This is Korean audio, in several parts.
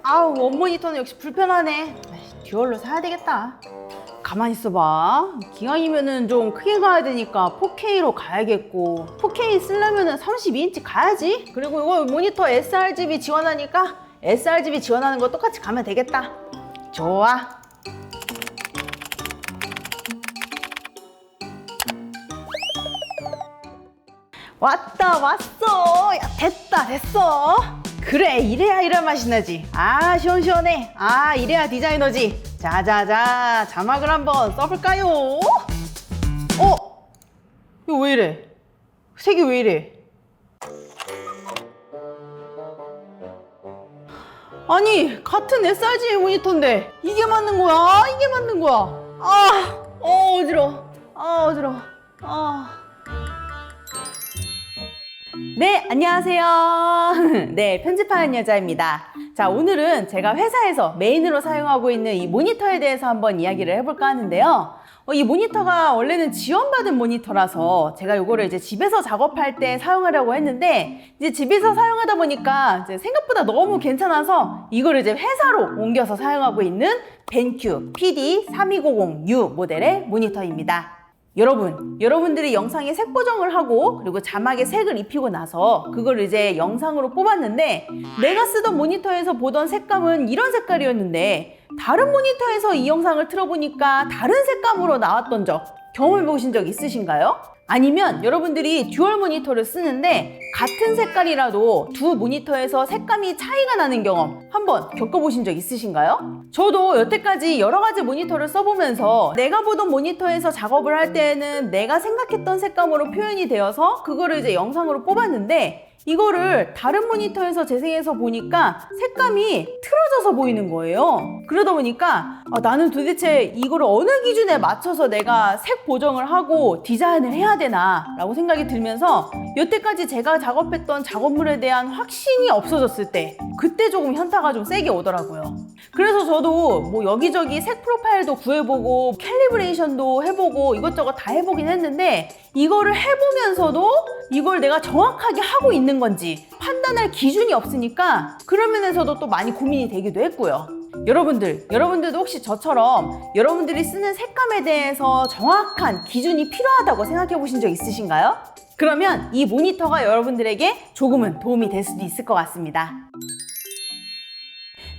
아우, 원모니터는 역시 불편하네. 듀얼로 사야 되겠다. 가만히 있어봐. 기왕이면은 좀 크게 가야 되니까 4K로 가야겠고, 4K 쓰려면은 32인치 가야지. 그리고 이거 모니터 sRGB 지원하니까 sRGB 지원하는 거 똑같이 가면 되겠다. 좋아. 왔다 왔어. 야, 됐어. 그래, 이래야 이런 맛이 나지. 아, 시원시원해. 아, 이래야 디자이너지. 자자자, 자막을 한번 써볼까요? 이거 왜 이래? 색이 왜 이래? 아니, 같은 sRGB 모니터인데 이게 맞는 거야? 이게 맞는 거야? 어지러워. 네, 안녕하세요. 네, 편집하는 여자입니다. 자, 오늘은 제가 회사에서 메인으로 사용하고 있는 이 모니터에 대해서 한번 이야기를 해볼까 하는데요. 이 모니터가 원래는 지원받은 모니터라서 제가 이거를 이제 집에서 작업할 때 사용하려고 했는데, 이제 집에서 사용하다 보니까 이제 생각보다 너무 괜찮아서 이거를 이제 회사로 옮겨서 사용하고 있는 벤큐 PD3200U 모델의 모니터입니다. 여러분들이 영상에 색 보정을 하고 그리고 자막에 색을 입히고 나서 그걸 이제 영상으로 뽑았는데, 내가 쓰던 모니터에서 보던 색감은 이런 색깔이었는데 다른 모니터에서 이 영상을 틀어보니까 다른 색감으로 나왔던 적 경험해 보신 적 있으신가요? 아니면 여러분들이 듀얼 모니터를 쓰는데 같은 색깔이라도 두 모니터에서 색감이 차이가 나는 경험 한번 겪어보신 적 있으신가요? 저도 여태까지 여러 가지 모니터를 써보면서 내가 보던 모니터에서 작업을 할 때에는 내가 생각했던 색감으로 표현이 되어서 그거를 이제 영상으로 뽑았는데, 이거를 다른 모니터에서 재생해서 보니까 색감이 틀어져서 보이는 거예요. 그러다 보니까 나는 도대체 이거를 어느 기준에 맞춰서 내가 색 보정을 하고 디자인을 해야 되나 라고 생각이 들면서 여태까지 제가 작업했던 작업물에 대한 확신이 없어졌을 때, 그때 조금 현타가 좀 세게 오더라고요. 그래서 저도 뭐 여기저기 색 프로파일도 구해보고 캘리브레이션도 해보고 이것저것 다 해보긴 했는데, 이거를 해보면서도 이걸 내가 정확하게 하고 있는 건지 판단할 기준이 없으니까 그런 면에서도 또 많이 고민이 되기도 했고요. 여러분들도 혹시 저처럼 여러분들이 쓰는 색감에 대해서 정확한 기준이 필요하다고 생각해 보신 적 있으신가요? 그러면 이 모니터가 여러분들에게 조금은 도움이 될 수도 있을 것 같습니다.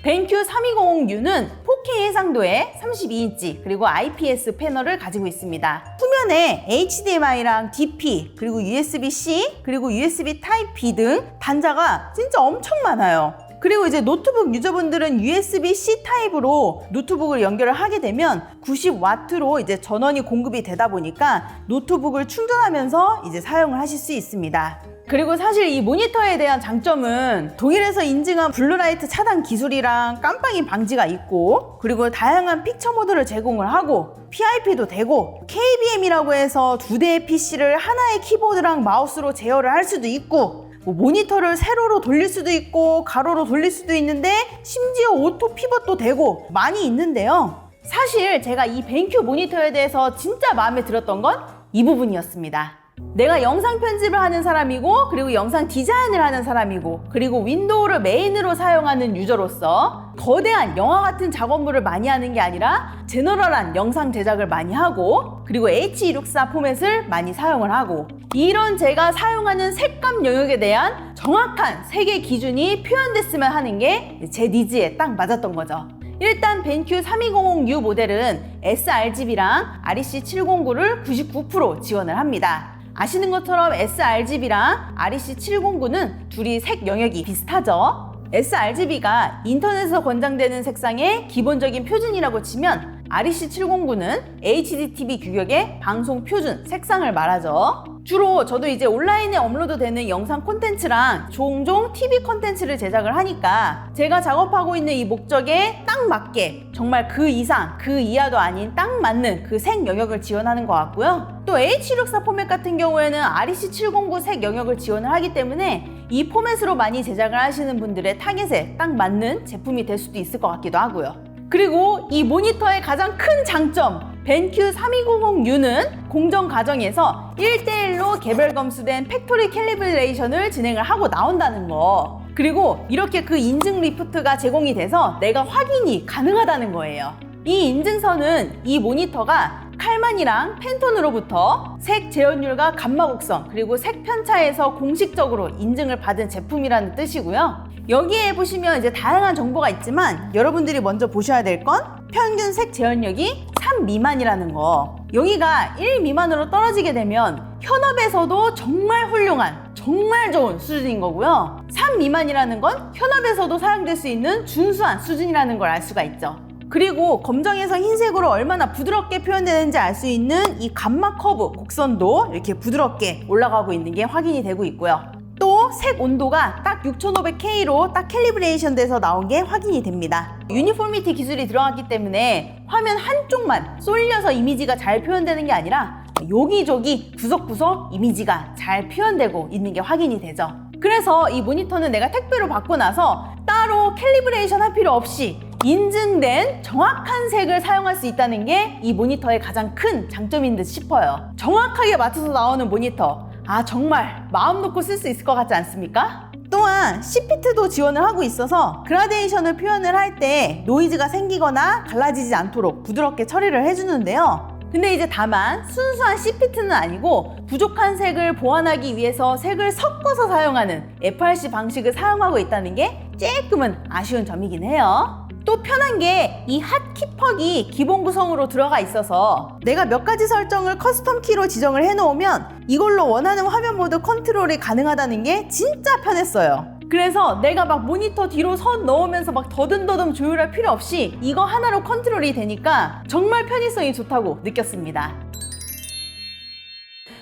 벤큐 3200U는 4K 해상도의 32인치 그리고 IPS 패널을 가지고 있습니다. 후면에 HDMI랑 DP 그리고 USB-C 그리고 USB Type-B 등 단자가 진짜 엄청 많아요. 그리고 이제 노트북 유저분들은 USB-C 타입으로 노트북을 연결을 하게 되면 90W로 이제 전원이 공급이 되다 보니까 노트북을 충전하면서 이제 사용을 하실 수 있습니다. 그리고 사실 이 모니터에 대한 장점은 독일에서 인증한 블루라이트 차단 기술이랑 깜빡이 방지가 있고, 그리고 다양한 픽처 모드를 제공을 하고 PIP도 되고, KBM이라고 해서 두 대의 PC를 하나의 키보드랑 마우스로 제어를 할 수도 있고, 모니터를 세로로 돌릴 수도 있고 가로로 돌릴 수도 있는데 심지어 오토 피벗도 되고 많이 있는데요. 사실 제가 이 벤큐 모니터에 대해서 진짜 마음에 들었던 건 이 부분이었습니다. 내가 영상 편집을 하는 사람이고 그리고 영상 디자인을 하는 사람이고 그리고 윈도우를 메인으로 사용하는 유저로서 거대한 영화 같은 작업물을 많이 하는 게 아니라 제너럴한 영상 제작을 많이 하고 그리고 H264 포맷을 많이 사용을 하고, 이런 제가 사용하는 색감 영역에 대한 정확한 색의 기준이 표현됐으면 하는 게 제 니즈에 딱 맞았던 거죠. 일단 벤큐 3200U 모델은 sRGB랑 REC709를 99% 지원을 합니다. 아시는 것처럼 sRGB랑 REC709는 둘이 색 영역이 비슷하죠. sRGB가 인터넷에서 권장되는 색상의 기본적인 표준이라고 치면 REC709는 HDTV 규격의 방송 표준 색상을 말하죠. 주로 저도 이제 온라인에 업로드되는 영상 콘텐츠랑 종종 TV 콘텐츠를 제작을 하니까 제가 작업하고 있는 이 목적에 딱 맞게 정말 그 이상, 그 이하도 아닌 딱 맞는 그 색 영역을 지원하는 것 같고요. 또 H264 포맷 같은 경우에는 REC709 색 영역을 지원을 하기 때문에 이 포맷으로 많이 제작을 하시는 분들의 타겟에 딱 맞는 제품이 될 수도 있을 것 같기도 하고요. 그리고 이 모니터의 가장 큰 장점, 벤큐 3290U는 공정 과정에서 1대1로 개별 검수된 팩토리 캘리브레이션을 진행을 하고 나온다는 거. 그리고 이렇게 그 인증 리포트가 제공이 돼서 내가 확인이 가능하다는 거예요. 이 인증서는 이 모니터가 칼만이랑 펜톤으로부터 색 재현율과 감마 곡선 그리고 색 편차에서 공식적으로 인증을 받은 제품이라는 뜻이고요. 여기에 보시면 이제 다양한 정보가 있지만 여러분들이 먼저 보셔야 될 건 평균 색 재현력이 3 미만이라는 거. 여기가 1 미만으로 떨어지게 되면 현업에서도 정말 훌륭한 정말 좋은 수준인 거고요. 3 미만이라는 건 현업에서도 사용될 수 있는 준수한 수준이라는 걸 알 수가 있죠. 그리고 검정에서 흰색으로 얼마나 부드럽게 표현되는지 알 수 있는 이 감마 커브 곡선도 이렇게 부드럽게 올라가고 있는 게 확인이 되고 있고요. 또 색 온도가 딱 6500K로 딱 캘리브레이션 돼서 나온 게 확인이 됩니다. 유니폼미티 기술이 들어갔기 때문에 화면 한쪽만 쏠려서 이미지가 잘 표현되는 게 아니라 여기저기 구석구석 이미지가 잘 표현되고 있는 게 확인이 되죠. 그래서 이 모니터는 내가 택배로 받고 나서 따로 캘리브레이션 할 필요 없이 인증된 정확한 색을 사용할 수 있다는 게 이 모니터의 가장 큰 장점인 듯 싶어요. 정확하게 맞춰서 나오는 모니터. 아, 정말 마음 놓고 쓸 수 있을 것 같지 않습니까? 또한 CPT도 지원을 하고 있어서 그라데이션을 표현을 할 때 노이즈가 생기거나 갈라지지 않도록 부드럽게 처리를 해주는데요. 근데 이제 다만 순수한 CPT는 아니고 부족한 색을 보완하기 위해서 색을 섞어서 사용하는 FRC 방식을 사용하고 있다는 게 조금은 아쉬운 점이긴 해요. 또 편한 게 이 핫키퍽이 기본 구성으로 들어가 있어서 내가 몇 가지 설정을 커스텀 키로 지정을 해놓으면 이걸로 원하는 화면 모드 컨트롤이 가능하다는 게 진짜 편했어요. 그래서 내가 막 모니터 뒤로 선 넣으면서 막 더듬더듬 조율할 필요 없이 이거 하나로 컨트롤이 되니까 정말 편의성이 좋다고 느꼈습니다.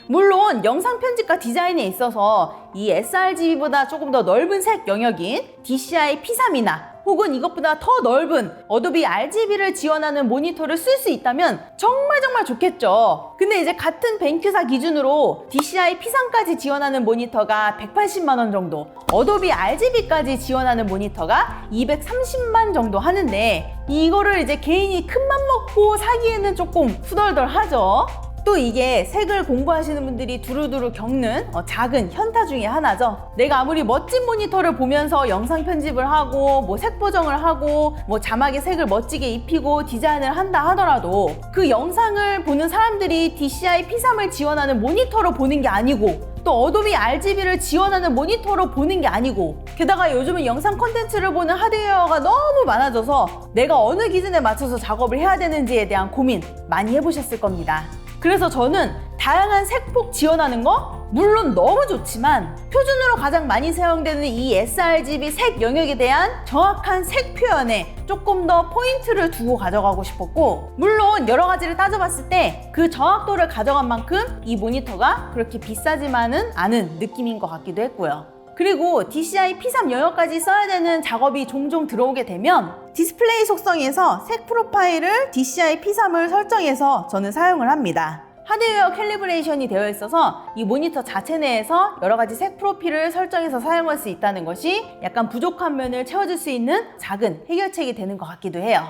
물론 영상 편집과 디자인에 있어서 이 sRGB보다 조금 더 넓은 색 영역인 DCI P3이나 혹은 이것보다 더 넓은 어도비 RGB를 지원하는 모니터를 쓸 수 있다면 정말 좋겠죠. 근데 이제 같은 벤큐사 기준으로 DCI P3까지 지원하는 모니터가 180만 원 정도, 어도비 RGB까지 지원하는 모니터가 230만 정도 하는데 이거를 이제 개인이 큰맘 먹고 사기에는 조금 후덜덜하죠. 또 이게 색을 공부하시는 분들이 두루두루 겪는 작은 현타 중에 하나죠. 내가 아무리 멋진 모니터를 보면서 영상 편집을 하고 뭐 색 보정을 하고 뭐 자막에 색을 멋지게 입히고 디자인을 한다 하더라도 그 영상을 보는 사람들이 DCI P3을 지원하는 모니터로 보는 게 아니고 또 어도비 RGB를 지원하는 모니터로 보는 게 아니고 게다가 요즘은 영상 콘텐츠를 보는 하드웨어가 너무 많아져서 내가 어느 기준에 맞춰서 작업을 해야 되는지에 대한 고민 많이 해보셨을 겁니다. 그래서 저는 다양한 색폭 지원하는 거 물론 너무 좋지만 표준으로 가장 많이 사용되는 이 sRGB 색 영역에 대한 정확한 색 표현에 조금 더 포인트를 두고 가져가고 싶었고, 물론 여러 가지를 따져봤을 때 그 정확도를 가져간 만큼 이 모니터가 그렇게 비싸지만은 않은 느낌인 것 같기도 했고요. 그리고 DCI P3 영역까지 써야 되는 작업이 종종 들어오게 되면 디스플레이 속성에서 색 프로파일을 DCI P3을 설정해서 저는 사용을 합니다. 하드웨어 캘리브레이션이 되어 있어서 이 모니터 자체 내에서 여러 가지 색 프로필을 설정해서 사용할 수 있다는 것이 약간 부족한 면을 채워줄 수 있는 작은 해결책이 되는 것 같기도 해요.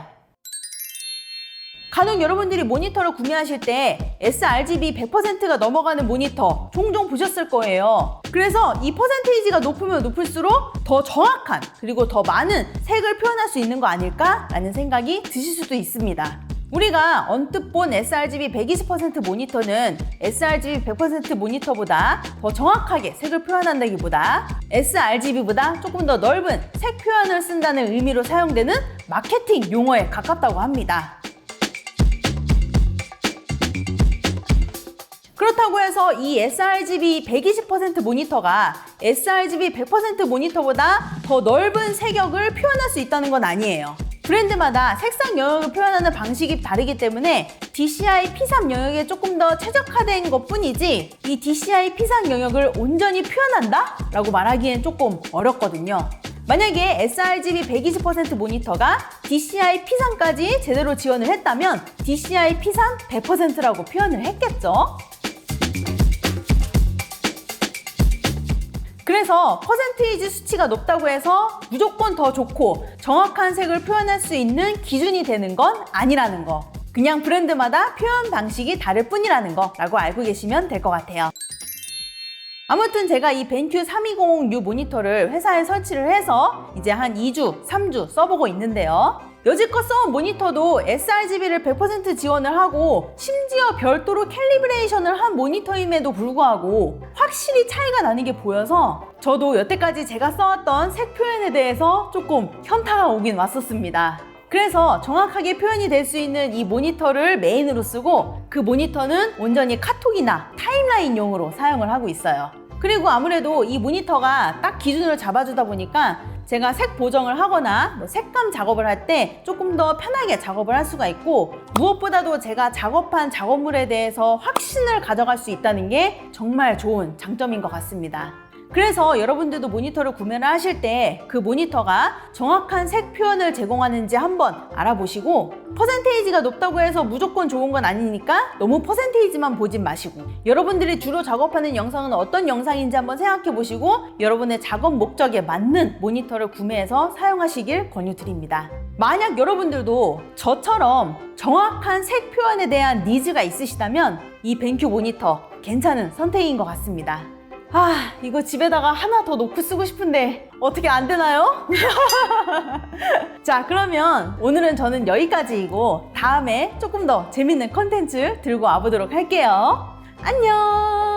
간혹 여러분들이 모니터를 구매하실 때 sRGB 100%가 넘어가는 모니터 종종 보셨을 거예요. 그래서 이 퍼센테이지가 높으면 높을수록 더 정확한 그리고 더 많은 색을 표현할 수 있는 거 아닐까라는 생각이 드실 수도 있습니다. 우리가 언뜻 본 sRGB 120% 모니터는 sRGB 100% 모니터보다 더 정확하게 색을 표현한다기보다 sRGB보다 조금 더 넓은 색 표현을 쓴다는 의미로 사용되는 마케팅 용어에 가깝다고 합니다. 그렇다고 해서 이 sRGB 120% 모니터가 sRGB 100% 모니터보다 더 넓은 색역을 표현할 수 있다는 건 아니에요. 브랜드마다 색상 영역을 표현하는 방식이 다르기 때문에 DCI P3 영역에 조금 더 최적화된 것 뿐이지 이 DCI P3 영역을 온전히 표현한다? 라고 말하기엔 조금 어렵거든요. 만약에 sRGB 120% 모니터가 DCI P3까지 제대로 지원을 했다면 DCI P3 100%라고 표현을 했겠죠? 그래서 퍼센테이지 수치가 높다고 해서 무조건 더 좋고 정확한 색을 표현할 수 있는 기준이 되는 건 아니라는 거. 그냥 브랜드마다 표현 방식이 다를 뿐이라는 거라고 알고 계시면 될 것 같아요. 아무튼 제가 이 벤큐 3200U 모니터를 회사에 설치를 해서 이제 한 2주, 3주 써보고 있는데요. 여지껏 써온 모니터도 sRGB를 100% 지원을 하고 심지어 별도로 캘리브레이션을 한 모니터임에도 불구하고 확실히 차이가 나는 게 보여서 저도 여태까지 제가 써왔던 색 표현에 대해서 조금 현타가 오긴 왔었습니다. 그래서 정확하게 표현이 될 수 있는 이 모니터를 메인으로 쓰고 그 모니터는 온전히 카톡이나 타임라인용으로 사용을 하고 있어요. 그리고 아무래도 이 모니터가 딱 기준을 잡아주다 보니까 제가 색 보정을 하거나 색감 작업을 할 때 조금 더 편하게 작업을 할 수가 있고 무엇보다도 제가 작업한 작업물에 대해서 확신을 가져갈 수 있다는 게 정말 좋은 장점인 것 같습니다. 그래서 여러분들도 모니터를 구매를 하실 때 그 모니터가 정확한 색 표현을 제공하는지 한번 알아보시고 퍼센테이지가 높다고 해서 무조건 좋은 건 아니니까 너무 퍼센테이지만 보진 마시고 여러분들이 주로 작업하는 영상은 어떤 영상인지 한번 생각해 보시고 여러분의 작업 목적에 맞는 모니터를 구매해서 사용하시길 권유드립니다. 만약 여러분들도 저처럼 정확한 색 표현에 대한 니즈가 있으시다면 이 벤큐 모니터 괜찮은 선택인 것 같습니다. 이거 집에다가 하나 더 놓고 쓰고 싶은데 어떻게 안 되나요? 자, 그러면 오늘은 저는 여기까지이고 다음에 조금 더 재밌는 컨텐츠 들고 와보도록 할게요. 안녕!